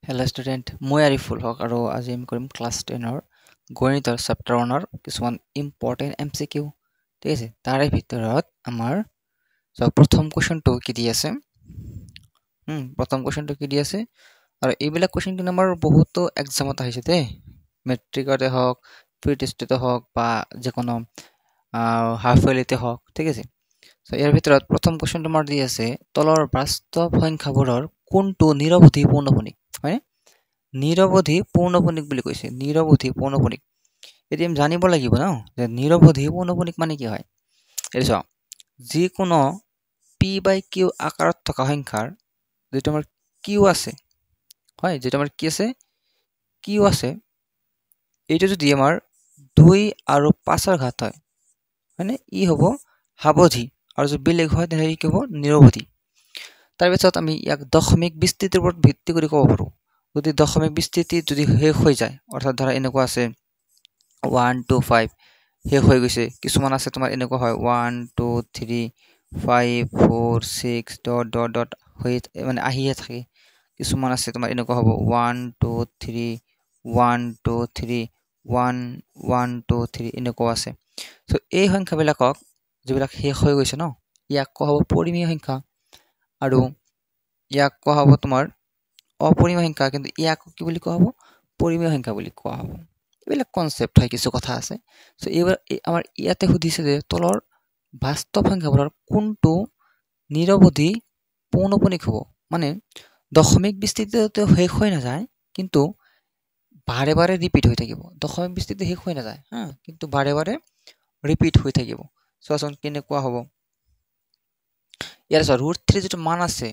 Hello student, মই আৰিফুল হক আৰু আজি আমি কৰিম ক্লাছ 10 ৰ গণিতৰ চেপ্টাৰ 1 ৰ কিছুমান ইম্পৰ্টেন্ট এমসিকিউ ঠিক আছে তাৰে ভিতৰত আমাৰ প্ৰথম কোৱেশ্চনটো কি দি আছে প্ৰথম কোৱেশ্চনটো কি দি আছে আৰু এইবিলাক কোৱেশ্চন কিন্তু আমাৰ বহুতো এক্সামত আহিছে দে মেট্ৰিকতে হওক প্ৰি টেষ্টতে হওক বা যিকোনো হাফ ইয়াৰলিতে হওক ঠিক আছে সো ইয়াৰ ভিতৰত প্ৰথম কোৱেশ্চন তোমাৰ দি আছে তলৰ বাস্তৱ সংখ্যাবোৰৰ কোনটো নিৰৱধি পূৰ্ণপণিক হয় নিৰৱধি পূৰ্ণপণিক বুলি কৈছে নিৰৱধি পূৰ্ণপণিক এতিয়া আমি জানিব লাগিব ন যে নিৰৱধি পূৰ্ণপণিক মানে কি হয় এৰিছ যিকোনো p/q আকাৰত থকা সংখ্যাৰ যেটো আমাৰ q আছে হয় যেটো আমাৰ কি আছে q আছে এইটো যদি আমাৰ 2 আৰু 5 ৰ ঘাত হয় মানে ই হ'ব হাৱধি আৰু যদি বেলেগ হয় তেনে কি হ'ব নিৰৱধি তাৰ পিছত আমি ইয়াক দশমিক বিস্তৃতিৰ ওপৰত ভিত্তি কৰি ক'ব পাৰো যদি দশমিক বিস্তৃতি যদি শেষ হৈ যায় অৰ্থাৎ ধৰা এনেকুৱা আছে 1 2 5 শেষ হৈ গৈছে কিছুমান আছে তোমাৰ এনেকুৱা হয় 1 2 3 5 4 6 ডট ডট ডট হৈ মানে আহিয়ে থাকে কিছুমান আছে তোমাৰ এনেকুৱা হ'ব 1 2 3 1 2 3 1 1 2 3 এনেকুৱা আছে সো এই সংখ্যাবিলাকক যিবিলাক শেষ হৈ গৈছে ন ইয়াক কোৱা হ'ব পৰিমেয় সংখ্যা আৰু ইয়াক কোৱা হ'ব তোমাৰ অপৰিমেয় সংখ্যা কিন্তু ইয়াক কি বুলি কোৱা হ'ব পৰিমেয় সংখ্যা বুলি কোৱা হ'ব এইবিলাক কনসেপ্ট হয় কিছু কথা আছে সো এইবাৰ আমাৰ ইয়াতে সুধিছে যে তলৰ বাস্তৱ সংখ্যাবোৰৰ কোনটো নিৰৱধি পৌনঃপুনিক হ'ব মানে দশমিক বিস্তৃতিতে শেষ হৈ নাযায় কিন্তু বাৰে বাৰে ৰিপিট হৈ থাকিব দশমিক বিস্তৃতি শেষ হৈ নাযায় কিন্তু বাৰে বাৰে ৰিপিট হৈ থাকিব চোৱাচোন কেনেকুৱা হ'ব ইয়াৰ √3 যেটো মান আছে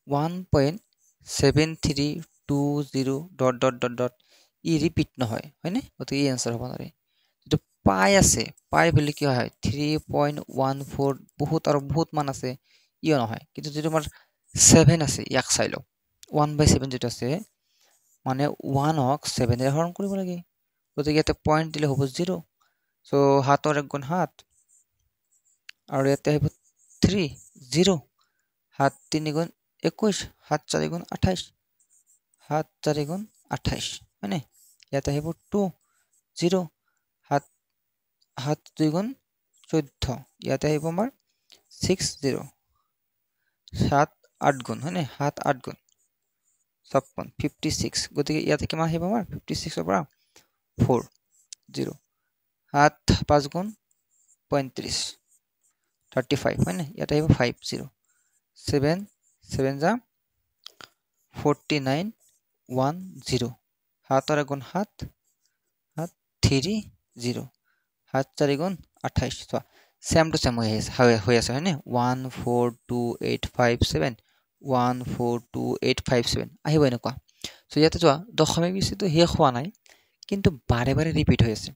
1.7320 dot dot dot dot E repeat নহয় হয়নে গতিকে এই আনসাৰ হ'ব নোৱাৰে যেটো পাই আছে পাই বুলি কি হয় 3.14 বহুত আৰু বহুত মান আছে ইও নহয় কিন্তু যেটো আমাৰ 7 আছে ইয়াক চাই লও 1/7 যেটো আছে মানে 1 ক 7 এৰে হৰণ কৰিব লাগে গতিকে এটা পইণ্ট দিলে হ'ব 0 সো 7 ৰ 1 গুণ 7 আৰু ইয়াতে হ'ব 3 0 7 3 গুণ 21 7 4 গুণ 28 7 4 গুণ 28 হয়নে ইয়াতে আহিব 2 0 7 7 2 গুণ 14 ইয়াতে আহিব আমাৰ 6 0 7 8 গুণ হয়নে 7 8 গুণ 56 56 গতিকে ইয়াতে কিমান আহিব আমাৰ 56 ৰ পৰা 4 0 7 5 গুণ 35 35 হয়নে ইয়াতে আহিব 5 0 7 7 যা 49 1 0 7 ৰ গুণ 7 7 3 0 7 4 গুণ 28 চোৱা সেম টু সেম হৈ আছে হয়নে 1 4 2 8 5 7 1 4 2 8 5 7 আহিব এনেকুৱা সো ইয়াতে চোৱা দশমিক বিস্তৃতি শেষ হোৱা নাই কিন্তু বাৰে বাৰে ৰিপিট হৈ আছে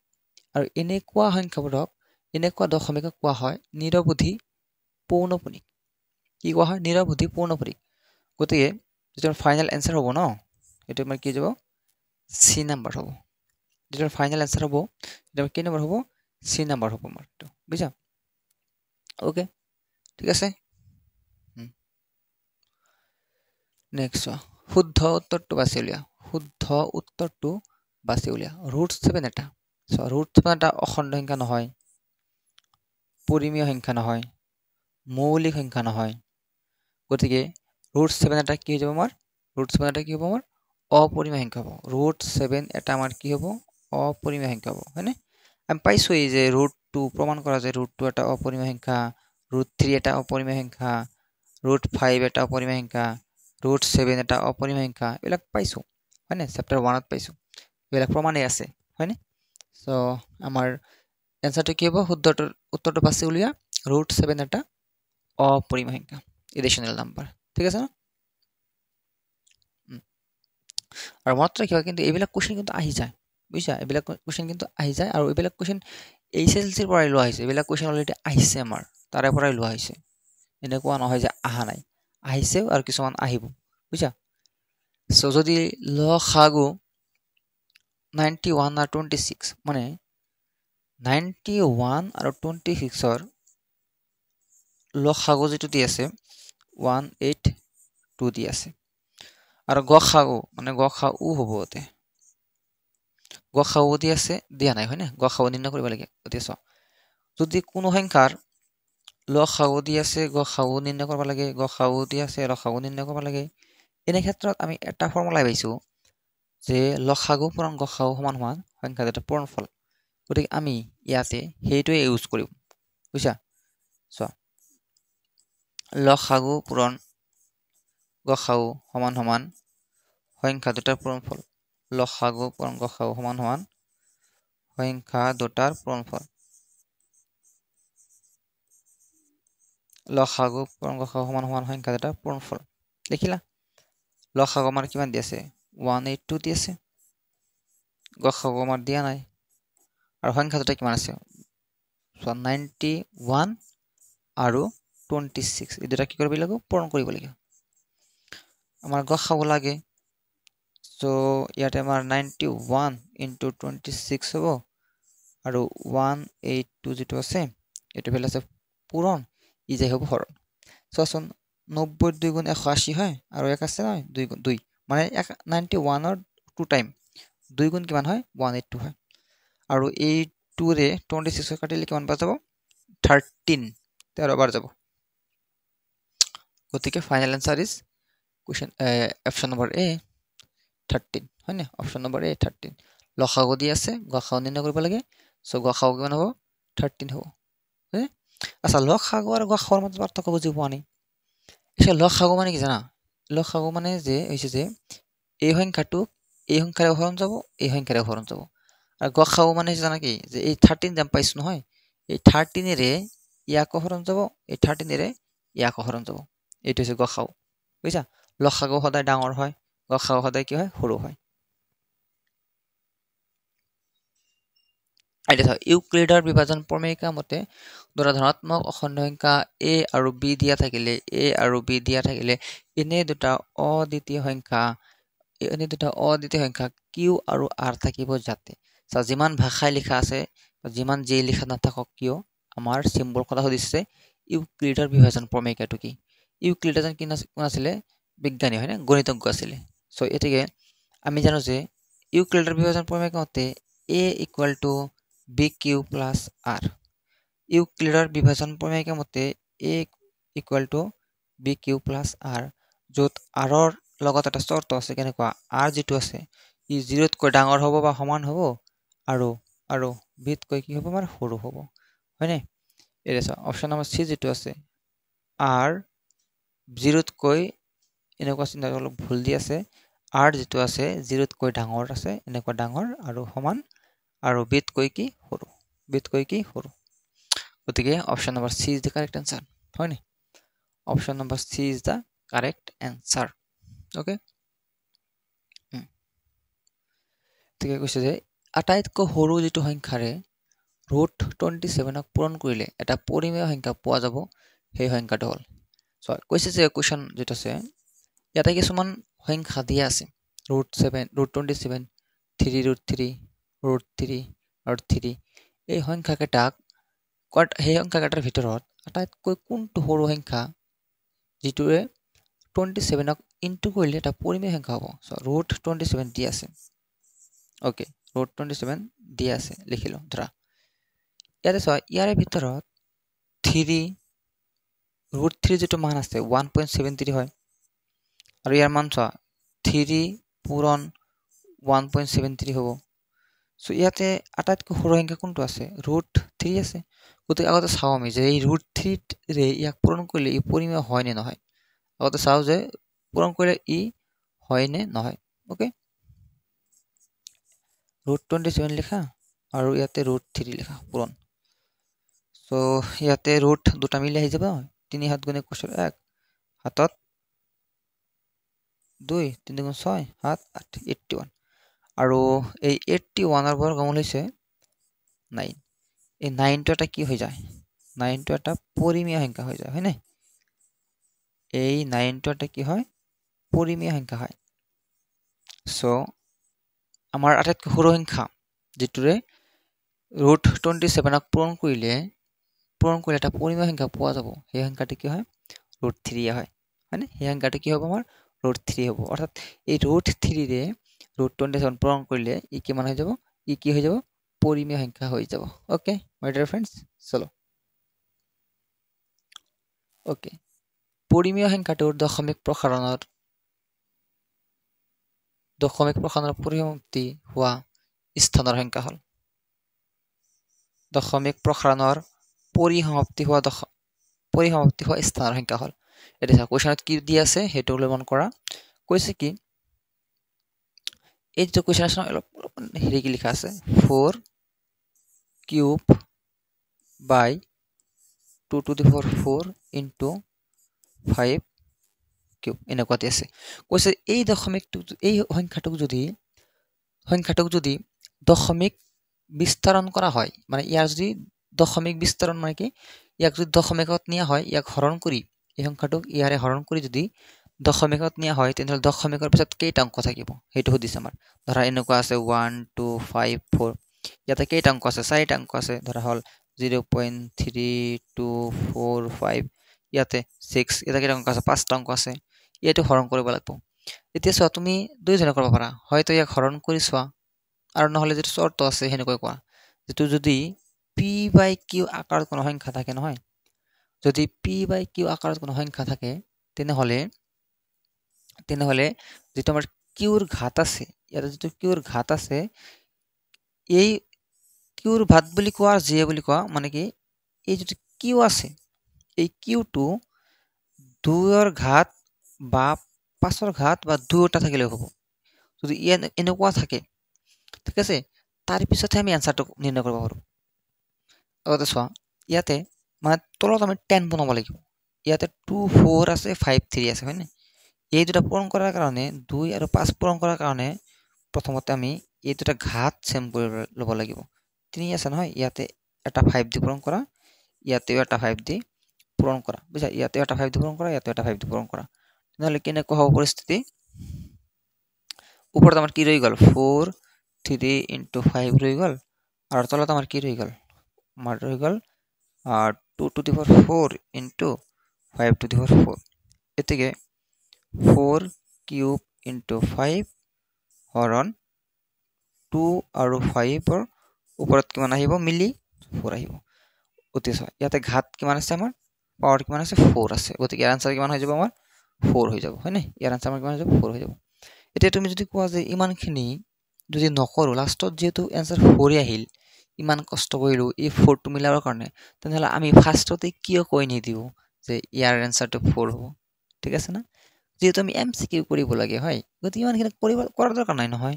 আৰু এনেকুৱা সংখ্যাবোৰক এনেকুৱা দশমিকক কোৱা হয় নিৰৱধি পৌনঃপুনিক কি কোৱা হয় নিৰৱধি পৌনঃপুনিক গতিকে যেটো ফাইনাল আনসাৰ হ'ব ন এটো আমাৰ কি যাব সি নাম্বাৰ হ'ব যেটো ফাইনাল আনসাৰ হ'ব এটা কি নাম্বাৰ হ'ব সি নাম্বাৰ হ'ব আমাৰ তো বুঝা ওকে ঠিক আছে নেক্সট শুদ্ধ উত্তৰটো বাছি উলিয়া শুদ্ধ উত্তৰটো বাছি উলিয়া √7 এটা সো √7 এটা অখণ্ড সংখ্যা নহয় পৰিমেয় সংখ্যা নহয় মৌলিক সংখ্যা নহয় গতিকে √7 এটা কি যাব আমাৰ √7 এটা কি হ'ব আমাৰ অপৰিমেয় সংখ্যা হ'ব √7 এটা আমাৰ কি হ'ব অপৰিমেয় সংখ্যা হ'ব হয়নে আমি পাইছো এই যে √2 প্ৰমাণ কৰা যায় √2 এটা অপৰিমেয় সংখ্যা √3 এটা অপৰিমেয় সংখ্যা √5 এটা অপৰিমেয় সংখ্যা √7 এটা অপৰিমেয় সংখ্যা এবিলাক পাইছো হয়নে চেপ্টাৰ 1 ত পাইছো এবিলাক প্ৰমাণে আছে হয়নে সো আমাৰ এনসাৰটো কি হ'ব শুদ্ধ উত্তৰটো বাছি উলিয়া √7 এটা অপৰিমেয় সংখ্যা ইৰেশনাল নাম্বাৰ ঠিক আছে না আৰু মাত্ৰ কি হয় কিন্তু এইবিলাক কোৱেশ্চন কিন্তু আহি যায় বুজিছা এইবিলাক কোৱেশ্চন কিন্তু আহি যায় আৰু এইবিলাক কোৱেশ্চন এইচএলসিৰ পৰা লোৱা হৈছে এইবিলাক কোৱেশ্চন অলৰেডি আহিছে আমাৰ তাৰে পৰাই লোৱা হৈছে এনেকুৱা নহয় যে আহা নাই আহিছে আৰু কিছুমান আহিব বুজিছা সো যদি লসাগু 91 আৰু 26 মানে 91 আৰু 26 ৰ লসাগু যেটো দি আছে 182 দি আছে আৰু গসাউ মানে গসাউ হ'ব ইয়াতে গসাউ দি আছে দিয়া নাই হয়নে গসাউ নিৰ্ণয় কৰিব লাগে গতিকে চাওক যদি কোনো সংখ্যাৰ লসাউ দি আছে গসাউ নিৰ্ণয় কৰিব লাগে গসাউ দি আছে লসাউ নিৰ্ণয় কৰিব লাগে এনে ক্ষেত্ৰত আমি এটা ফৰ্মুলা পাইছো যে লসাগু পূৰণ গসাউ সমান সমান সংখ্যা দুটাৰ পূৰণফল গতিকে আমি ইয়াতে সেইটোৱে ইউজ কৰিম বুজিছা চোৱা লসাগু পূৰণ গসাউ সমান সমান সংখ্যা দুটাৰ পূৰণফল লসাগু পূৰণ গসাউ সমান সমান সংখ্যা দুটাৰ পূৰণফল লসাগু পূৰণ গসাউ সমান সমান সংখ্যা দুটাৰ পূৰণফল দেখিলা লসাগু আমাৰ কিমান দি আছে 182 দি আছে গসাগু আমাৰ দিয়া নাই আৰু সংখ্যা দুটা কিমান আছে 91 আৰু 26 এই দুটা কি কৰিব লাগিব পূৰণ কৰিব লাগিব আমাৰ গসাগু লাগে সো ইয়াতে আমাৰ 91 into 26 হ'ব আৰু 182 যেটো আছে এটো ভ্যালু আছে পূৰণ ই যাই হ'ব হৰণ চোৱাচোন 90 2 গুণ 180 হয় আৰু এক আছে নহয় 2 গুণ 2 মানে 91 ৰ 2 টাইম 2 গুণ কিমান হয় 182 হয় আৰু এই 2 ৰে 26 কাটিলে কিমান পাই যাব 13 13 বাৰ যাব গতিকে final answer is question option number A 13 হয় না অপশন নম্বৰ এ 13 লসাগু দি আছে গসাগু নিৰ্ণয় কৰিব লাগে সো গসাগু কিমান হ'ব 13 হ'ব হ্যাঁ আচ্ছা লসাগু আৰু গসাগুৰ মাজত পাৰ্থক্য বুজি পোৱা নাই এসে লসাগু মানে কি জানা লসাগু মানে যে হৈছে যে এই সংখ্যাটো এই সংখ্যাৰে হৰণ যাব এই সংখ্যাৰে হৰণ যাব আৰু গসাগু মানে জানা কি যে এই 13 জাম পাইছ নহয় এই 13 ৰে ইয়াক হৰণ যাব এই 13 ৰে ইয়াক হৰণ যাব এইটো হৈছে গসাগু বুজিছা লসাগু সদায় ডাঙৰ হয় গসাগু সদায় কি হয় সৰু হয় আইডিয়া ইউক্লিডৰ বিভাজন প্ৰমেয়িকা মতে দুটা ধনাত্মক অখণ্ড সংখ্যা a আৰু b দিয়া থাকিলে a আৰু b দিয়া থাকিলে এনে দুটা অদ্বিতীয় সংখ্যা q আৰু r থাকিব যাতে যিমান ভাষায় লিখা আছে যিমান যে লিখা নাথাকক কিয় আমাৰ সিম্বল কথা সুধিছে ইউক্লিডৰ বিভাজন প্ৰমেয়িকাটো কি ইউক্লিড এজন কোন আছিল বিজ্ঞানী হয় না গণিতজ্ঞ আছিল সো এটিকে আমি জানো যে ইউক্লিডৰ বিভাজন প্ৰমেয়িকা মতে a = bq plus r ইউক্লিডৰ বিভাজন প্ৰমেয়িকা মতে a = bq plus r যত r ৰ লগত এটা শৰ্ত আছে কেনেকুৱা r যেটো আছে ই 0 তকৈ ডাঙৰ হ'ব বা সমান হ'ব আৰু b তকৈ কি হ'ব আমাৰ সৰু হ'ব হয়নে এৰেছা অপচন নম্বৰ c যেটো আছে r 0 তকৈ এনেকুৱা চিন্তা অলপ ভুল দি আছে r যেটো আছে 0 তকৈ ডাঙৰ আছে এনেকুৱা ডাঙৰ আৰু সমান আৰু b তকৈ কি সৰু গতিকে option number c is the correct answer হয়নে option number c is the correct answer okay ঠিক কৈছে যে আটাইতকৈ সৰু যেটো সংখ্যাৰে √27 ক পূৰণ কৰিলে এটা পৰিমেয় সংখ্যা পোৱা যাব সেই সংখ্যাটো হল সো কৈছে যে কোৱেশ্চন যেটো আছে ইয়াতে কিছুমান সংখ্যা দিয়া আছে √27 3√3 √3 আৰু 3 এই সংখ্যাকেইটাক সেই সংখ্যাকেইটাৰ ভিতৰত আটাইতকৈ কোনটো সৰু সংখ্যা যেটোৰে 27 ক ইনটু কৰিলে এটা পৰিমেয় সংখ্যা হ'ব সো √27 দিয়া আছে ওকে √27 দিয়া আছে লিখিলো ধৰা ইয়াতে চোৱা ইয়াৰে ভিতৰত 3 √3 যেটো মান আছে 1.73 হয় আৰু ইয়াৰ মান চোৱা 3 পূৰণ 1.73 হ'ব সো ইয়াতে আটাইতকৈ সৰু সংখ্যা কোনটো আছে √3 আছে গতিকে আগতে চাও আমি যে এই √3 ৰে ইয়াক পূৰণ কৰিলে ই পৰিমেয় হয় নে নহয় আগতে চাও যে পূৰণ কৰিলে ই হয় নে নহয় ওকে √27 লিখা আৰু ইয়াতে √3 লিখা পূৰণ সো ইয়াতে ৰুট দুটা মিলি আহি যাব 3 7 গুণে 1 হাতত 2 3 গুণ 6 7 8 81 আৰু এই 81 ৰ বৰ্গমূল হৈছে 9 এই 9 টো এটা কি হৈ যায় 9 টো এটা পৰিমেয় সংখ্যা হৈ যায় হয়নে এই 9 টো এটা কি হয় পৰিমেয় সংখ্যা হয় সো আমাৰ আটাইতকৈ সৰু সংখ্যা যেটোৰে √27 ক পূৰণ কৰিলে এটা পৰিমেয় সংখ্যা পোৱা যাব সেই সংখ্যাটো কি হয় √3 হয় হয়নে সেই সংখ্যাটো কি হ'ব আমাৰ √3 হ'ব অৰ্থাৎ এই √3 ৰে √27 পূৰণ কৰিলে ই কিমান হৈ যাব ই কি হৈ যাব পৰিমেয় সংখ্যা হৈ যাব ওকে মাই ডিয়াৰ ফ্ৰেন্ডস চলো ওকে পৰিমেয় সংখ্যাটোৰ দশমিক প্ৰসাৰণৰ পৰিসমাপ্তি হোৱা স্থানৰ সংখ্যা হ'ল দশমিক প্ৰসাৰণৰ পৰিসমাপ্তি হোৱা স্থানৰ সংখ্যা হ'ল এটা কোৱেশ্চনত কি দি আছে হেতু মন কৰা কৈছে কি এই যে কোৱেশ্চন আছে অলপ হেৰি কি লিখা আছে 4 cube by 2 to the power 4 into 5 cube এনেকুৱাতে আছে কৈছে এই সংখ্যাটোক যদি দশমিক বিস্তাৰণ কৰা হয় মানে ইয়াৰ যদি দশমিক বিস্তাৰণ মানে কি ইয়াক যদি দশমিকত নিয়া হয় ইয়াক হৰণ কৰি এই সংখ্যাটোক ইয়াৰে হৰণ কৰি যদি দশমিকত নিয়া হয় তেনহলে দশমিকৰ পিছত কেইটা অংক থাকিব হেতু হদিছে আমাৰ ধৰা এনেকুৱা আছে 1 2 5 4 ইয়াতে কেইটা অংক আছে চাৰিটা অংক আছে ধৰা হল 0.3245 ইয়াতে 6 ইয়াতে কেইটা অংক আছে পাঁচটা অংক আছে ইয়াটো হৰণ কৰিব লাগিব এতিয়া চোৱা তুমি দুইজনে কৰিব পাৰা হয়তো ইয়াক হৰণ কৰি চোৱা আৰু নহলে যেটো শৰ্ত আছে হেনেকৈ কোৱা যেটো যদি p by q আকাৰত কোনো সংখ্যা থাকে নহয় যদি p by q আকাৰত কোনো সংখ্যা থাকে তেনেহলে যেটো আমাৰ q ৰ ঘাত আছে ইয়াতে যেটো q ৰ ঘাত আছে এই q ৰ ঘাত বুলি কোৱা j বুলি কোৱা মানে কি এই যেটো q আছে এই q টো 2 ৰ ঘাত বা 5 ৰ ঘাত বা 2টা থাকিলে হ'ব যদি এনেকুৱা থাকে ঠিক আছে তাৰ পিছতে আমি আনসাৰটো নিৰ্ণয় কৰিব পাৰো আগতে চোৱা ইয়াতে মানে তলত আমি 10 বনাব লাগিব ইয়াতে 2 4 আছে 5 3 আছে হয়নে এই দুটা পূৰণ কৰাৰ কাৰণে 2 আৰু 5 পূৰণ কৰাৰ কাৰণে প্ৰথমতে আমি এই দুটা ঘাত সেম কৰি ল'ব লাগিব 3 আছে নহয় ইয়াতে এটা 5 দি পূৰণ কৰা ইয়াতে এটা 5 দি পূৰণ কৰা বুঝা ইয়াতে এটা 5 দি পূৰণ কৰা ইয়াতে এটা 5 দি পূৰণ কৰা নহলে কেনেকৈ হ'ব পৰিস্থিতি ওপৰত আমাৰ কি ৰৈ গল 4 3 into 5 ৰৈ গল আৰু তলত আমাৰ কি ৰৈ গল আমাৰ ৰৈ গল 2 to the power 4 into 5 to the power 4 এতেকে 4 কিউব into 5 হৰণ 2 আৰু 5 ৰ ওপৰত কিমান আহিব মিলি 4 আহিব অতিশয় ইয়াতে ঘাত কিমান আছে আমাৰ পাৱাৰ কিমান আছে 4 আছে গতিকে আনসাৰ কিমান হৈ যাব আমাৰ 4 হৈ যাব হয়নে ইয়াৰ আনসাৰ কিমান হৈ যাব 4 হৈ যাব এতিয়া তুমি যদি কোৱা যে ইমানখিনি যদি নকৰো লাষ্টত যেটো আনসাৰ 4 আহিল ইমান কষ্ট কৰিলো এই 4 টো মিলাবৰ কাৰণে তেনেহলে আমি ফাৰ্ষ্টতে কিয় কৈ নিদিও যে ইয়াৰ আনসাৰটো 4 হ'ব ঠিক আছে না যেটো আমি এমসিকিউ কৰিব লাগে হয় গতিকে ইমানখিনি কৰাৰ দৰকাৰ নাই নহয়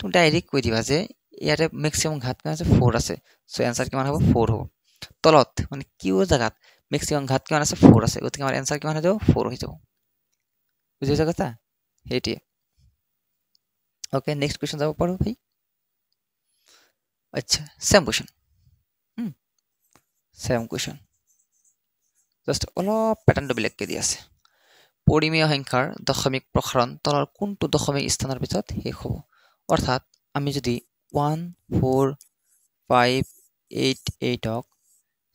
তুমি ডাইৰেক্ট কৈ দিবা যে ইয়াতে ম্যাক্সিমাম ঘাত কিমান আছে 4 আছে সো আনসার কিমান হ'ব 4 হ'ব তলত মানে কিউ জাগাত ম্যাক্সিমাম ঘাত কিমান আছে 4 আছে গতিকে আমাৰ আনসার কিমান হৈ যাব 4 হৈ যাব বুঝিছা কথা হেটি ওকে নেক্সট কোশ্চেন যাব পাৰো ভাই আচ্ছা same question same question just অলপ প্যাটাৰ্নটো বেলেগকে দি আছে পৰিমেয় সংখ্যাৰ দশমিক প্ৰসাৰণ তলৰ কোনটো দশমিক স্থানৰ পিছত শেষ হ'ব অৰ্থাৎ আমি যদি 1 4 5 8 8 ক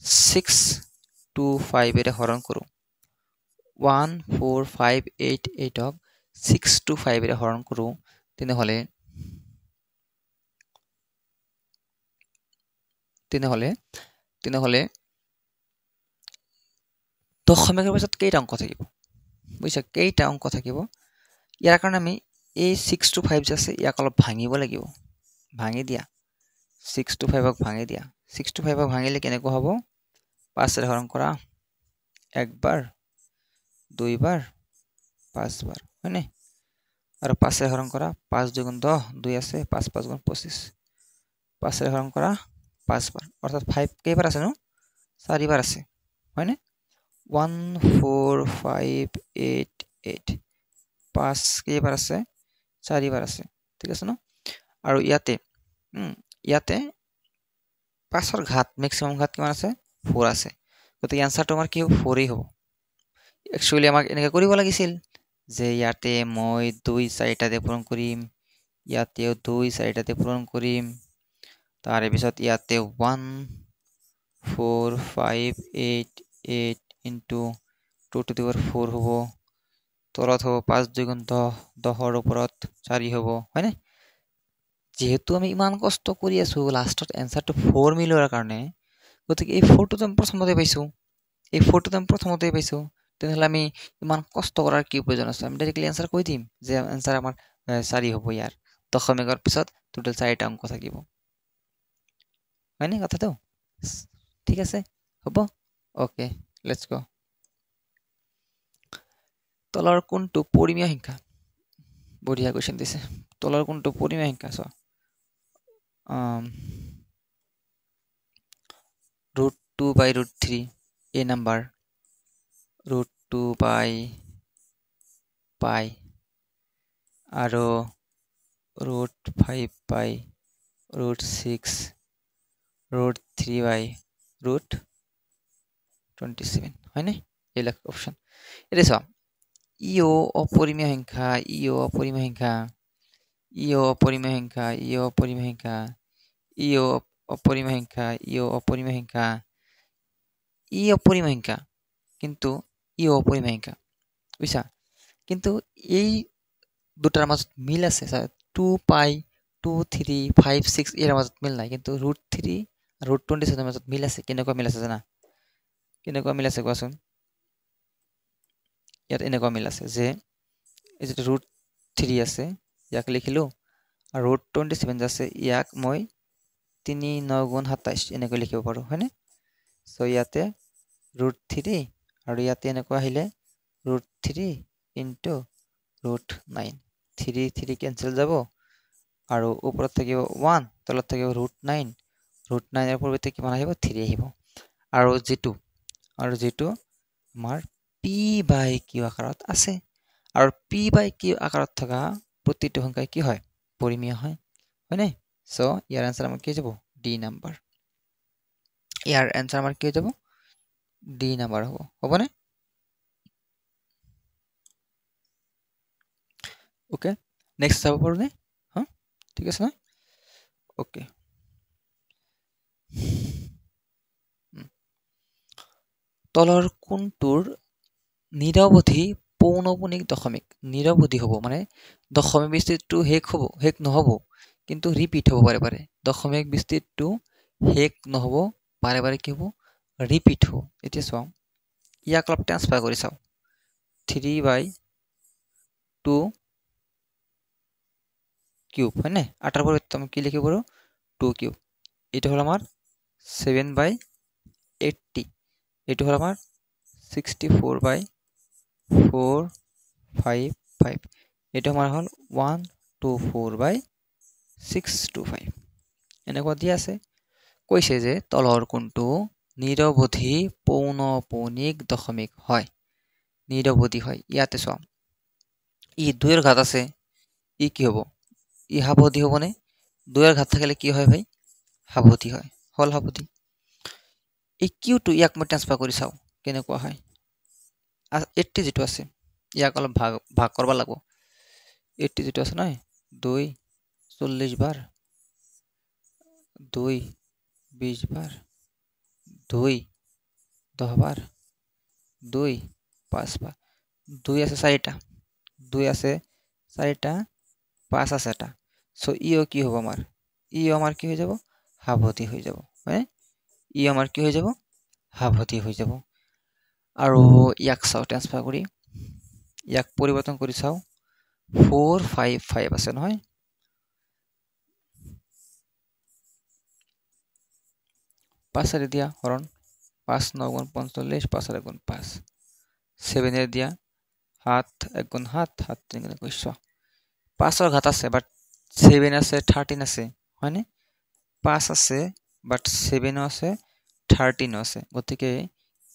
6 2 5 এৰে হৰণ কৰো 1 4 5 8 8 ক 6 2 5 এৰে হৰণ কৰো তেনেহলে দশমিকৰ পিছত কেইটা অংক থাকিব বুজিছা কেইটা অংক থাকিব ইয়াৰ কাৰণে আমি এই 6 to 5 যে আছে ইয়াক অলপ ভাঙিব লাগিব ভাঙি দিয়া 6 to 5 ক ভাঙি দিয়া 6 to 5 ক ভাঙিলে কেনেকৈ হ'ব 5 এৰে হৰণ কৰা একবাৰ দুইবাৰ পাঁচবাৰ হয়নে আৰু 5 এৰে হৰণ কৰা 5 2 গুণ 10 2 আছে 5 5 গুণ 25 5 এৰে হৰণ কৰা 5 বাৰ অৰ্থাৎ 5 কেইবাৰ আছে নো 4 বাৰ আছে হয়নে 1 4 5 8 8 5 কেইবাৰ আছে 4 বাৰ আছে ঠিক আছে ন আৰু ইয়াতে 5 ৰ ঘাত ম্যাক্সিমাম ঘাত কিমান আছে 4 আছে গতিকে আনসাৰটো আমাৰ কি হ'ব 4 হ'ব একচুয়ালি আমাক এনেকৈ কৰিব লাগিছিল যে ইয়াতে মই 2 4টাতে পূৰণ কৰিম ইয়াতেও 2 4টাতে পূৰণ কৰিম তাৰে পিছত ইয়াতে 1 4 5 8 8 into 2 to the power 4 হ'ব তলত হ'ব 5 2 গুণ 10 10ৰ ওপৰত 4 হ'ব হয়নে যেহেতু আমি ইমান কষ্ট কৰি আছো লাষ্টত এনসাৰটো 4 মিলোৱাৰ কাৰণে গতিকে এই 4 টো আমি প্ৰথমতে পাইছো এই 4 টো আমি প্ৰথমতে পাইছো তেনেহলে আমি ইমান কষ্ট কৰাৰ কি প্ৰয়োজন আছে আমি ডাইৰেক্টলি এনসাৰ কৈ দিম যে এনসাৰ আমাৰ 4 হ'ব ইয়াৰ দশমিকৰ পিছত টোটাল 4টা অংক থাকিব হয়নে কথাটো ঠিক আছে হ'ব ওকে লেটস গো তলৰ কোনটো পৰিমেয় সংখ্যা বঢ়িয়া কোৱেশ্চন দিছে তলৰ কোনটো পৰিমেয় সংখ্যা চোৱা √2/√3 a number √2/π আৰু √5/√6 √3/√27 হয়নে এইবিলাক অপশন এটা চোৱা ইও অপৰিমেয় সংখ্যা ইও অপৰিমেয় সংখ্যা ইও অপৰিমেয় সংখ্যা ইও অপৰিমেয় সংখ্যা ইও অপৰিমেয় সংখ্যা ইও অপৰিমেয় সংখ্যা ই অপৰিমেয় সংখ্যা কিন্তু ই অপৰিমেয় সংখ্যা বুঝছা কিন্তু এই দুটাৰ মাজত মিল আছে 2π 2 3 5 6 এৰ মাজত মিল নাই কিন্তু √3 আৰু √27 এৰ মাজত মিল আছে কেনেকুৱা মিল আছে জানা কেনেকুৱা মিল আছে কোৱাচোন ইয়াত এনেকুৱা মিল আছে যে এই যে √3 আছে ইয়াক লিখিলো আৰু √27 আছে ইয়াক মই 3 9 গুণ 27 এনেকৈ লিখিব পাৰো হয়নে সো ইয়াতে √3 আৰু ইয়াতে এনেকৈ আহিলে √3 ইনটু √9 3 3 ক্যান্সেল যাব আৰু ওপৰত থাকিব 1 তলত থাকিব √9 √9 এৰ পৰিবৰ্তে কিমান আহিব 3 আহিব আৰু যেটো আমাৰ p/q আকাৰত আছে আৰু p/q আকাৰত থকা প্ৰতিটো সংখ্যা কি হয় পৰিমেয় হয় হয়নে সো ইয়াৰ आंसर আমাৰ কি যাব ডি নাম্বাৰ ইয়াৰ आंसर আমাৰ কি যাব ডি নাম্বাৰ হবনে ওকে নেক্সট চাব পাৰোনে হা ঠিক আছে না ওকে তলৰ কোনটোৰ নিৰৱধি পৌনপুনিক দশমিক নিৰৱধি হ'ব মানে দশমিক বিস্তৃতিটো শেষ নহব কিন্তু ৰিপিট হ'ব পাৰে দশমিক বিস্তৃতিটো শেষ নহব পাৰে কি হ'ব ৰিপিট হ'ব এতিয়া চাও ইয়াক অলপ ট্ৰান্সফাৰ কৰি চাও 3/2 কিউব হয়নে 8 পরিবর্তে আমি কি লিখিব পারো 2 কিউব এটা হলো আমার 7/80 এটা হলো আমার 64/455 এটা আমার হল 124/625 এনেকুৱা দিয়া আছে কৈছে যে তলৰ কোনটো নিৰৱধি পৌনপুনিক দশমিক হয় নিৰৱধি হয় ইয়াতে চাও ই 2 এর ঘাত আছে ই কি হ'ব ই হাবধি হবনে 2 এর ঘাত থাকলে কি হয় ভাই হাবধি হয় হল হাবধি এই কিউটো ইয়াক মই ট্রান্সফার কৰি চাও কেনেকুৱা হয় 80 যেটো আছে ইয়াক অলপ ভাগ কৰবা লাগব 80 যেটো আছে নহয় 2 40 বাৰ 2 20 বাৰ 2 10 বাৰ 2 5 বাৰ 2 আছে 4টা 2 আছে 4টা 5 আছে এটা সো ইও কি হ'ব আমাৰ ইও আমাৰ কি হৈ যাব হাবধি হৈ যাব হয় ই আমাৰ কি হৈ যাব হাবধি হৈ যাব আৰু ইয়াক চাও ট্ৰান্সফাৰ কৰি ইয়াক পৰিৱৰ্তন কৰি চাও 455 আছে নহয় 5 এর দিয়া হরণ 5 9 গুণ 45 5 এর গুণ 5 7 এর দিয়া 7 1 গুণ 7 7 3 গুণ 21 5 এর ঘাত আছে বাট 7 আছে 13 আছে হয়নে 5 আছে বাট 7 আছে 13 আছে গতিকে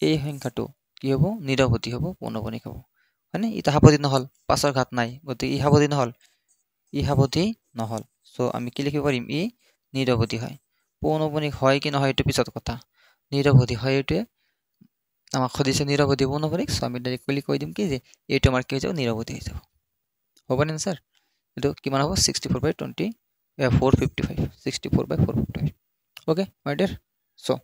এই সংখ্যাটো কি হ'ব নিৰৱধি হ'ব পৌনপুনিক হ'ব হয়নে এটা হাবধি নহল 5 এর ঘাত নাই গতিকে ই হাবধি নহল সো আমি কি লিখিব পাৰিম ই নিৰৱধি হয় পৌনপুনিক হয় কি নহয় এটো পিছত কথা নিৰৱধি হয় এটো আমাক খদিছে নিৰৱধি পৌনপুনিক সো আমি ডাইৰেক্টলি কৈ দিম কি যে এটো আমাৰ কি হৈ যাব নিৰৱধি হৈ যাব হবনে স্যার এটো কিমান হ'ব 64/20 455 64/455 ওকে মাই ডিয়ার সো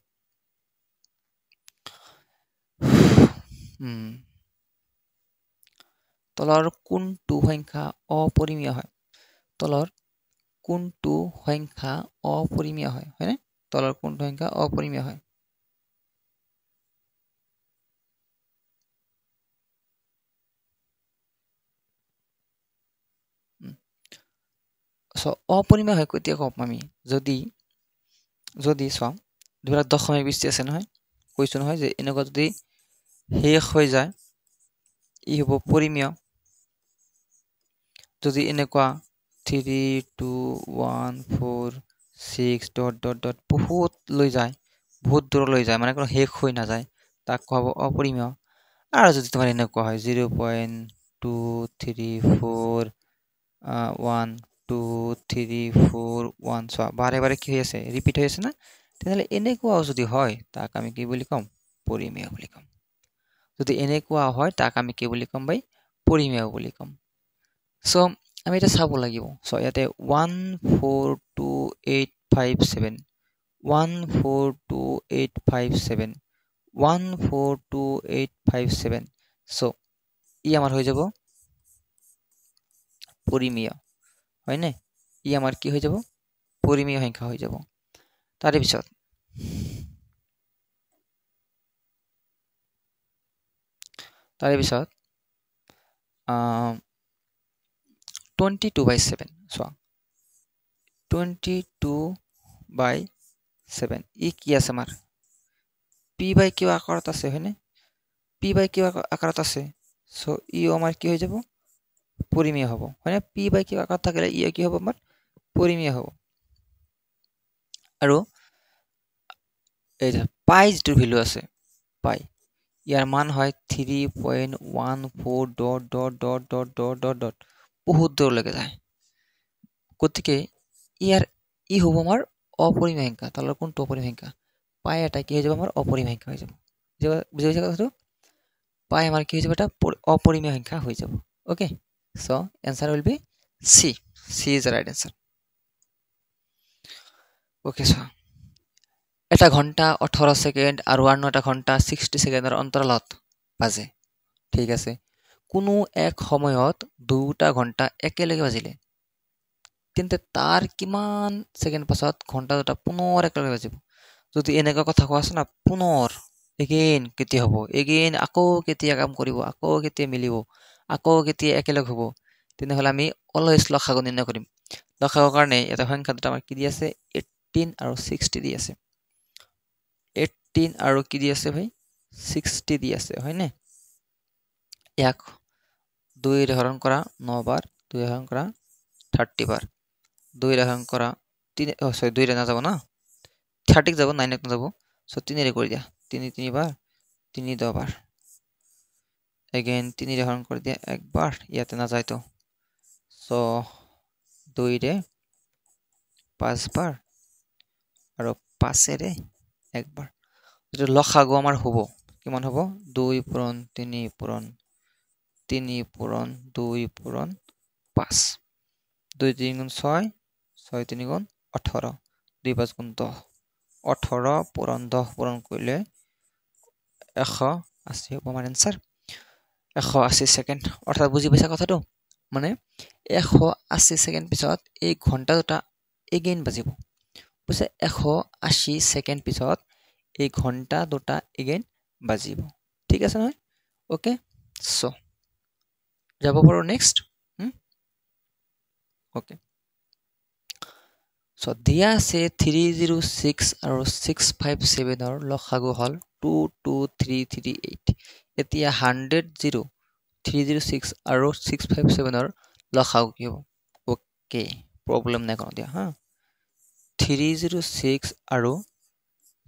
তলৰ কোনটো সংখ্যা অপৰিমেয় হয় তলৰ কোনটো সংখ্যা অপৰিমেয় হয় হয়নে তলৰ কোনটো সংখ্যা অপৰিমেয় হয় অপৰিমেয় হয় কেতিয়া কম আমি যদি চাম ধৰা দশমিক বিশটি আছে নহয় কৈছো নহয় যে এনেকুৱা যদি শেষ হৈ যায় ই হ'ব পৰিমেয় যদি এনেকুৱা 3 2 1 4 6 ডট ডট ডট বহুত লৈ যায় বহুত দূৰলৈ যায় মানে কোনো শেষ হৈ নাযায় তাক কোৱা হ'ব অপৰিমেয় আৰু যদি তোমাৰ এনেকুৱা হয় 0.234 1 2 3 4 1 চোৱা বাৰে বাৰে কি হৈ আছে ৰিপিট হৈ আছে না তেনেহ'লে এনেকুৱাও যদি হয় তাক আমি কি বুলি ক'ম পৰিমেয় বুলি ক'ম যদি এনেকুৱা হয় তাক আমি কি বুলি ক'ম ভাই পৰিমেয় বুলি ক'ম সো আমি এটা চাব লাগিব সো ইয়াতে 142857 142857 142857 সো ই আমাৰ হৈ যাব পৰিমেয় হয়নে ই আমাৰ কি হৈ যাব পৰিমেয় সংখ্যা হৈ যাব তাৰে পিছত 22/7 চোৱা 22/7 ই কি আছে আমাৰ p বাই কিউ আকাৰত আছে হয়নে p বাই কিউ আকাৰত আছে সো ই আমাৰ কি হৈ যাব পৰিমেয় হ'ব হয়নে p বাই কিউ আকাৰত থাকিলে ই কি হ'ব আমাৰ পৰিমেয় হ'ব আৰু এই যে পাই যিটো ভ্যালু আছে পাই ইয়াৰ মান হয় 3.14 dot dot dot dot dot dot dot বহুত দূৰলৈকে যায় গতিকে ই হ'ব আমাৰ অপৰিমেয় সংখ্যা তলৰ কোনটো অপৰিমেয় সংখ্যা পাই এটা কি হৈ যাব আমাৰ অপৰিমেয় সংখ্যা হৈ যাব বুজি পাইছা কথাটো পাই আমাৰ কি হৈ যাব এটা অপৰিমেয় সংখ্যা হৈ যাব okay so answer will be C is the right answer okay so এটা ঘন্টা 18 সেকেন্ড আৰু আন এটা ঘন্টা 60 সেকেন্ডৰ অন্তৰালত বাজে ঠিক আছে কোনো এক সময়ত দুটা ঘন্টা একেলগে বাজিলে তেন্তে তাৰ কিমান সেকেন্ড পাছত ঘন্টা দুটা পুনৰ একেলগে বাজিব যদি এনেকুৱা কথা কোৱা আছে না পুনৰ এগেইন কেতিয়া হ'ব এগেইন আকৌ কেতিয়া কাম কৰিব আকৌ কেতিয়া মিলিব আকৌ কেতিয়া একেলগ হ'ব তেনেহ'লে আমি অলৱেজ লসাগু নিৰ্ণয় কৰিম লসাগুৰ কাৰণে এটা সংখ্যা দুটা আমাৰ কি দি আছে 18 আৰু 60 দি আছে 18 আৰু কি দি আছে ভাই 60 দি আছে হয়নে ইয়াক 2 হৰণ কৰা 9 বাৰ 2 হৰণ কৰা 30 বাৰ 2 হৰণ কৰা 3 2 ৰে নাযাব না 30 যাব 9 ক নাযাব সো 3 ৰে কৰি দিয়া 3 বাৰ 3 10 বাৰ এগেইন 3 ৰে হৰণ কৰি দিয়া একবাৰ ইয়াতে নাযায় তো সো 2 ৰে 5 বাৰ আৰু 5 ৰে একবাৰ যেটো লসাগু আমাৰ হ'ব কিমান হ'ব 2 পূৰণ 3 পূৰণ 3 পূৰণ 2 পূৰণ 5 2 3 গুণ 6 6 3 গুণ 18 2 5 গুণ 10 18 পূৰণ 10 পূৰণ কৰিলে 180 হ'ব আমাৰ এনসার 180 সেকেন্ড অর্থাৎ বুঝি পাইছা কথাটো মানে 180 সেকেন্ড পিছত এই ঘন্টা দুটা এগেইন বাজিব বুঝছে 180 সেকেন্ড পিছত এই ঘন্টা দুটা এগেইন বাজিব ঠিক আছে নহয় ওকে সো যাব পাৰো নেক্সট ওকে সো দিয়া আছে 306 আৰু 657 ৰ লসাগু হল 22338 এতিয়া 100 306 আৰু 657 ৰ লসাগু কি হ'ব ওকে প্ৰবলেম নাই কোনো দিয়া হা 306 আৰু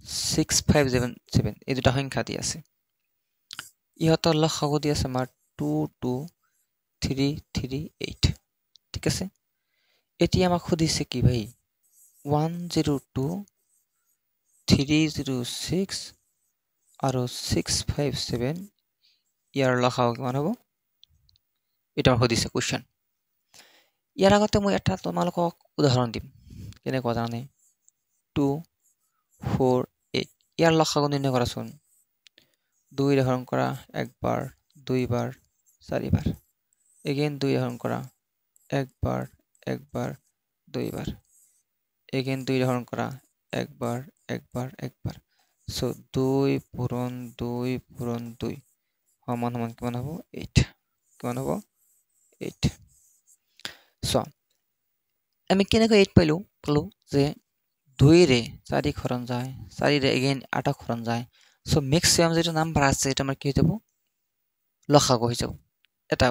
657 এই দুটা সংখ্যা দি আছে ইহঁতৰ লসাগু দি আছে আমাৰ 22338 ঠিক আছে এতিয়া আমাক খুদিছে কি ভাই 102 306 আৰু 657 ইয়াৰ লসাগু কিমান হ'ব এটা খুদিছে কোৱেশ্চন ইয়াৰ আগতে মই এটা তোমালোকক উদাহৰণ দিম কেনেকুৱা জানে 248 ইয়াৰ লসাগু নিৰ্ণয় কৰাচোন 2 ৰে হৰণ কৰা একবাৰ দুইবাৰ চাৰিবাৰ এগেইন 2 হৰণ কৰা একবাৰ একবাৰ দুইবাৰ এগেইন 2 হৰণ কৰা একবাৰ একবাৰ একবাৰ সো 2 পূৰণ 2 পূৰণ 2 সমান সমান কিমান হ'ব 8 কিমান হ'ব 8 সো আমি কেনেকৈ 8 পালো যে 2 ৰে 4 হৰণ যায় 4 ৰে এগেইন 8 হৰণ যায় সো ম্যাক্সিমাম যেটা নাম্বাৰ আছে এটা আমাৰ কি হৈ যাব লসাগু হৈ যাব এটা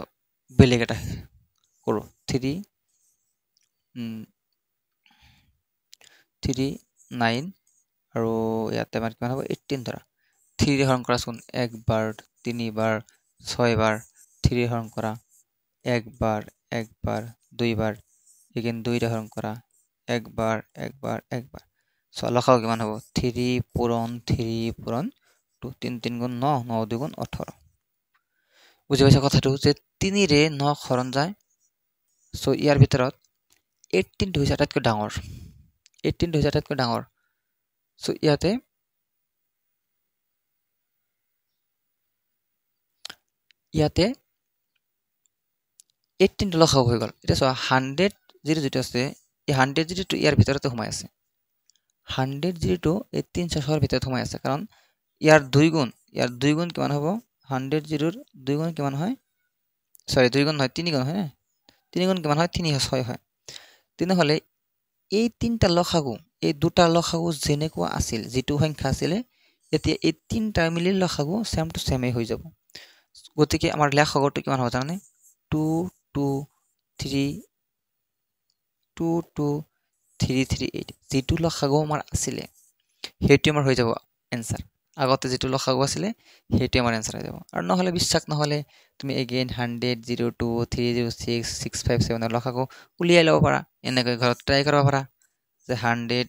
বেলেগ এটা কৰো 3 9 আৰু ইয়াতে আমাৰ কিমান হ'ব 18 ধৰা 3 ৰে হৰণ কৰাচোন একবাৰ তিনিবাৰ ছয়বাৰ 3 হৰণ কৰা একবাৰ একবাৰ দুইবাৰ এগেইন 2 ৰে হৰণ কৰা একবাৰ একবাৰ একবাৰ সো লসাগু কিমান হ'ব 3 পূৰণ 2 3 3 গুণ 9 9 2 গুণ 18 বুজি পাইছা কথাটো যে 3 ৰে 9 হৰণ যায় সো ইয়াৰ ভিতৰত 18 টো হৈছে আটাইতকৈ ডাঙৰ 18 টো হৈছে আটাইতকৈ ডাঙৰ সো ইয়াতে ইয়াতে 18 টো লসাগু হৈ গ'ল এটা চোৱা 100 যেটো আছে এই 100 যেটো ইয়াৰ ভিতৰতে সোমাই আছে 100 যেটো এই 300 ভিতৰত সোমাই আছে কাৰণ ইয়াৰ 2 গুণ কিমান হ'ব 100 0 2 গুণ কিমান হয় সৰি 2 গুণ নহয় 3 গুণ হয় না 3 গুণ কিমান হয় 306 হয় তেনেহলে এই তিনটা লসাগু এই দুটা লসাগু যেনেকুৱা আছিল যেটো সংখ্যা আছিল এতিয়া এই তিনটা মিলি লসাগু সেম টু সেমে হৈ যাব গতিকে আমাৰ লসাগুটো কিমান হ'ব জানে 2 2 3 2 2 3 3 8 যেটো লসাগু আমাৰ আছিল হেতু আমাৰ হৈ যাব आंसर আগতে যেটো লসাগু আছিল হেতু আমাৰ आंसर হৈ যাব আৰু নহলে বিশ্বাস নহলে তুমি এগেইন 100 02 306 657 লসাগু উলিয়াই লব পাৰা এনেকৈ ঘৰত ট্ৰাই কৰিব পাৰা যে 100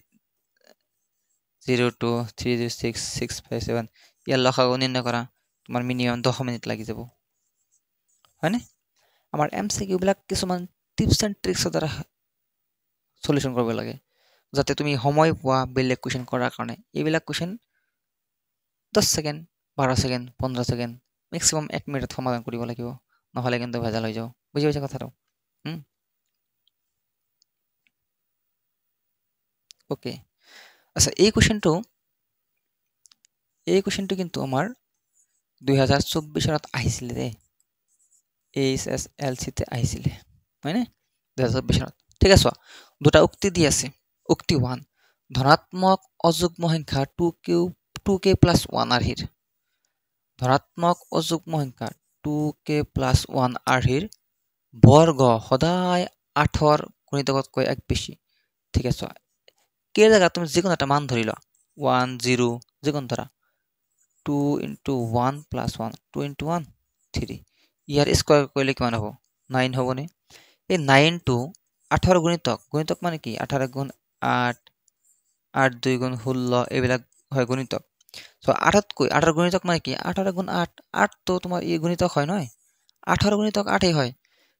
02 306 657 ইয়াৰ লসাগু নিৰ্ণয় কৰা তোমাৰ মিনিমাম 10 মিনিট লাগি যাব হয়নে আমাৰ এমসিকিউ বিলাক কিছুমান টিপস এন্ড ট্ৰিক্সৰ দ্বাৰা সলিউশন কৰিব লাগে যাতে তুমি সময় পোৱা বেলেগ কোৱেশ্চন কৰাৰ কাৰণে এইবিলাক question 10 second 12 second 15 second maximum 1 মিনিটত সমাধান কৰিব লাগিব নহলে কিন্তু ভেজাল হৈ যাব বুজি পাইছা কথাটো ওকে আচ্ছা এই কোৱেশ্চনটো কিন্তু আমাৰ 2024 চনত আহিছিল ৰে এইচএসএলসি তে আহিছিল হয়নে 2024 চনত ঠিক আছে দুটা উক্তি দি আছে উক্তি 1 ধনাত্মক অযুগ্ম সংখ্যা 2k plus 1 আৰ্হিৰ ধনাত্মক অযুগ্ম সংখ্যা 2k plus 1 আৰ্হিৰ বৰ্গ সদায় 8ৰ গুণিতকতকৈ এক বেছি ঠিক আছে কে জায়গা তুমি যিকোনো এটা মান ধৰি লোৱা 1 0 যিকোনো ধৰা 2 into 1 plus 1 2 into 1 3 ইয়াৰ স্কয়াৰ কৰিলে কিমান হ'ব 9 হ'বনে এই 9 টো 8ৰ গুণিতক মানে কি 18 গুণ 8 8 2 গুণ 16 এইবিলাক হয় গুণিতক সো 8ৰ গুণিতক মানে কি 18 গুণ 8 8 তো তোমাৰ এই গুণিতক হয় নহয় 8ৰ গুণিতক 8 হয়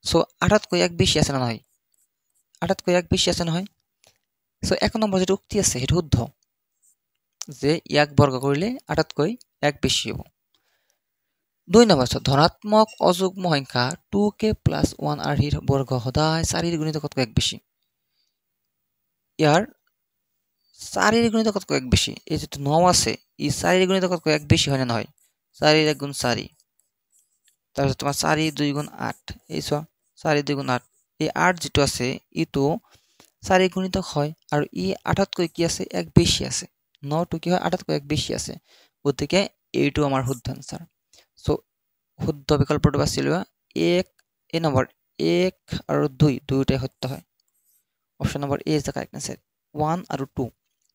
সো 8তকৈ এক বেছি আছে না নহয় 8তকৈ এক বেছি আছে নহয় সো এক নম্বৰ যেটো উক্তি আছে হেতু শুদ্ধ যে ইয়াক বৰ্গ কৰিলে 8তকৈ এক বেছি হ'ব 2 নম্বৰ ধনাত্মক অযুগ্ম সংখ্যা 2k plus 1 আৰ্হিৰ বৰ্গ সদায় 4ৰ গুণিতকতকৈ এক বেছি ইয়াৰ 4ৰ গুণিতকতকৈ এক বেছি এই যেটো 9 আছে ই 4ৰ গুণিতকতকৈ এক বেছি হয় না নহয় 4 1 গুণ 4 তাৰপিছত তোমাৰ 4 2 গুণ 8 এই চোৱা 4 2 গুণ 8 এই 8 যেটো আছে ইটো 4 গুণিতক হয় আৰু ই 8তকৈ কি আছে এক বেছি আছে 9 টো কি হয় 8তকৈ এক বেছি আছে গতিকে এইটো আমাৰ শুদ্ধ आंसर সো শুদ্ধ বিকল্পটো বাছি লোৱা 1 এই নম্বৰ 1 আৰু 2 দুয়োটাই সত্য হয় option number A is the correct answer 1 আৰু 2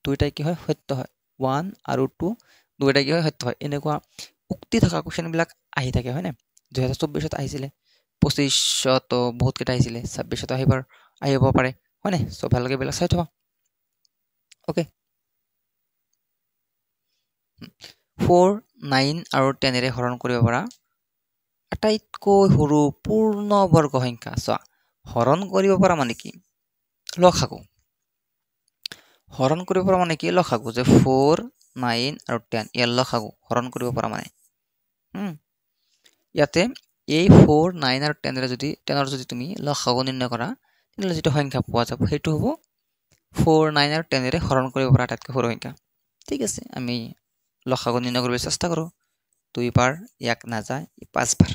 দুয়োটাই কি হয় সত্য হয় 1 আৰু 2 দুয়োটাই কি হয় সত্য হয় এনেকুৱা উক্তি থকা কোৱেশ্চন বিলাক আহি থাকে হয় না 2024 ত আহিছিলে 25 তো বহুত কেটা আহিছিলে 26 তো আহিব পাৰে হয় না সো ভালকে বেলা চাই থবা ওকে 4 9 আৰু 10 ৰে হৰণ কৰিব পৰা আটাইতকৈ সৰু পূৰ্ণ বৰ্গ সংখ্যা চোৱা হৰণ কৰিব পৰা মানে কি লসাগু হৰণ কৰিব পৰা মানে কি লসাগু যে 4 9 আৰু 10 ইয়াৰ লসাগু হৰণ কৰিব পৰা মানে ইয়াতে এই 4 9 আৰু 10 যদি 10 যদি তুমি লসাগু নিৰ্ণয় কৰা তেতিয়াহ'লে যেটো সংখ্যা পোৱা যাব সেইটো হ'ব 4 9 আৰু 10 ৰে হৰণ কৰিব পৰা আটাইতকৈ সৰু সংখ্যা ঠিক আছে আমি লসাগু নিৰ্ণয় কৰিবলৈ চেষ্টা কৰো 2 বাৰ ইয়াক নাযায় 5 বাৰ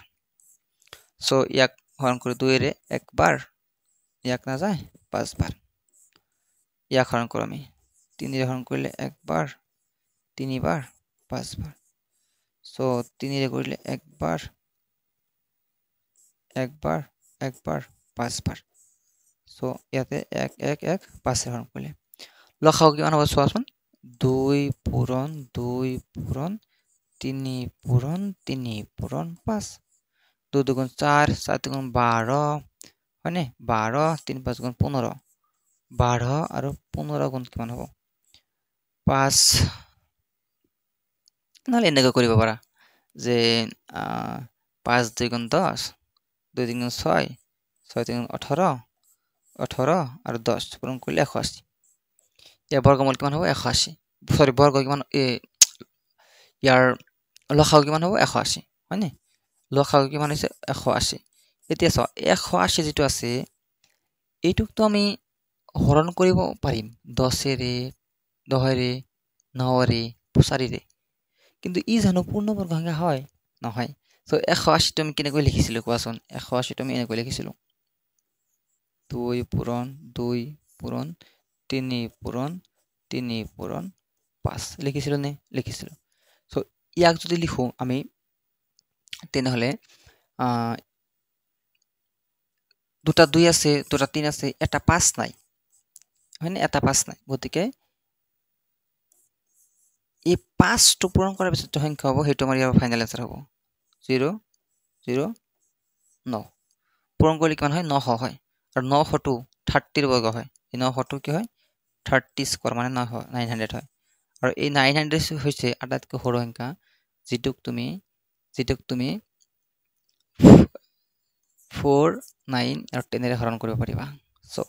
সো ইয়াক হৰণ কৰি 2 ৰে একবাৰ ইয়াক নাযায় 5 বাৰ ইয়াক হৰণ কৰো আমি 3 ৰে হৰণ কৰিলে একবাৰ 3 বাৰ 5 বাৰ সো 3 ৰে কৰিলে একবাৰ 5 বাৰ সো ইয়াতে 1 1 1 5 ৰে হৰণ কৰিলে লসাগু কিমান হ'ব চোৱাচোন 2 পূৰণ 2 পূৰণ 3 পূৰণ 3 পূৰণ 5 2 দুগুণ 4 4 দুগুণ 12 হয়নে 12 3 5 গুণ 15 12 আৰু 15 গুণ কিমান হ'ব 5 নহলে এনেকৈ কৰিব পাৰা যে 5 2 গুণ 10 2 3 গুণ 6 6 3 গুণ 18 18 আৰু 10 পূৰণ কৰিলে 180 ইয়াৰ বৰ্গমূল কিমান হ'ব 180 সৰি বৰ্গ কিমান ইয়াৰ লসাগু কিমান হ'ব 180 হয়নে লসাগু কিমান হৈছে 180 এতিয়া চাও 180 যেটো আছে এইটোক তো আমি হৰণ কৰিব পাৰিম 10 ৰে 10 ৰে 9 ৰে 4 ৰে কিন্তু ই জানো পূৰ্ণবৰ্গ সংখ্যা হয় নহয় সো 180 টো আমি কেনেকৈ লিখিছিলো কোৱাচোন 180 টো আমি এনেকৈ লিখিছিলো 2 পূৰণ 2 পূৰণ 3 পূৰণ 3 পূৰণ 5 লিখিছিলো নে লিখিছিলো সো ইয়াক যদি লিখো আমি তেনেহলে দুটা 2 আছে দুটা 3 আছে এটা 5 নাই হয়নে এটা 5 নাই গতিকে এই 5 টো পূৰণ কৰাৰ পিছত সংখ্যা হ'ব হেতু আমাৰ ইয়াৰ ফাইনাল আনসাৰ হ'ব 0 0 9 পূৰণ কৰিলে কিমান হয় 900 হয় আৰু 900 টো 30 ৰ বৰ্গ হয় এই 900 টো কি হয় 30 স্কয়াৰ মানে 900 হয় আৰু এই 900 হৈছে আটাইতকৈ সৰু সংখ্যা যেটোক তুমি 4 9 আৰু 10 ৰে হৰণ কৰিব পাৰিবা so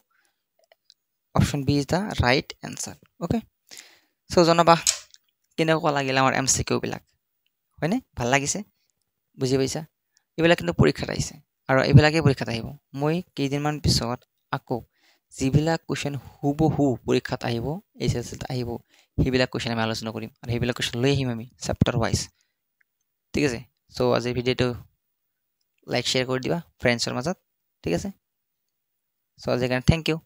option B is the right answer okay so জনাবা কেনেকুৱা লাগিল আমাৰ এমসিকিউ বিলাক হয়নে ভাল লাগিছে বুজি পাইছা এইবিলাক কিন্তু পৰীক্ষাত আহিছে আৰু এইবিলাকে পৰীক্ষাত আহিব মই কেইদিনমান পিছত আকৌ যিবিলাক কোৱেশ্চন হুবহু পৰীক্ষাত আহিব এইচএসসিত আহিব সেইবিলাক কোৱেশ্চন আমি আলোচনা কৰিম আৰু সেইবিলাক কোৱেশ্চন লৈ আহিম আমি চেপ্টাৰ ওয়াইজ ঠিক আছে সো আজি ভিডিওটো লাইক শেয়াৰ কৰি দিবা ফ্ৰেণ্ডছৰ মাজত ঠিক আছে সো আজি কাৰণে থ্যাংক ইউ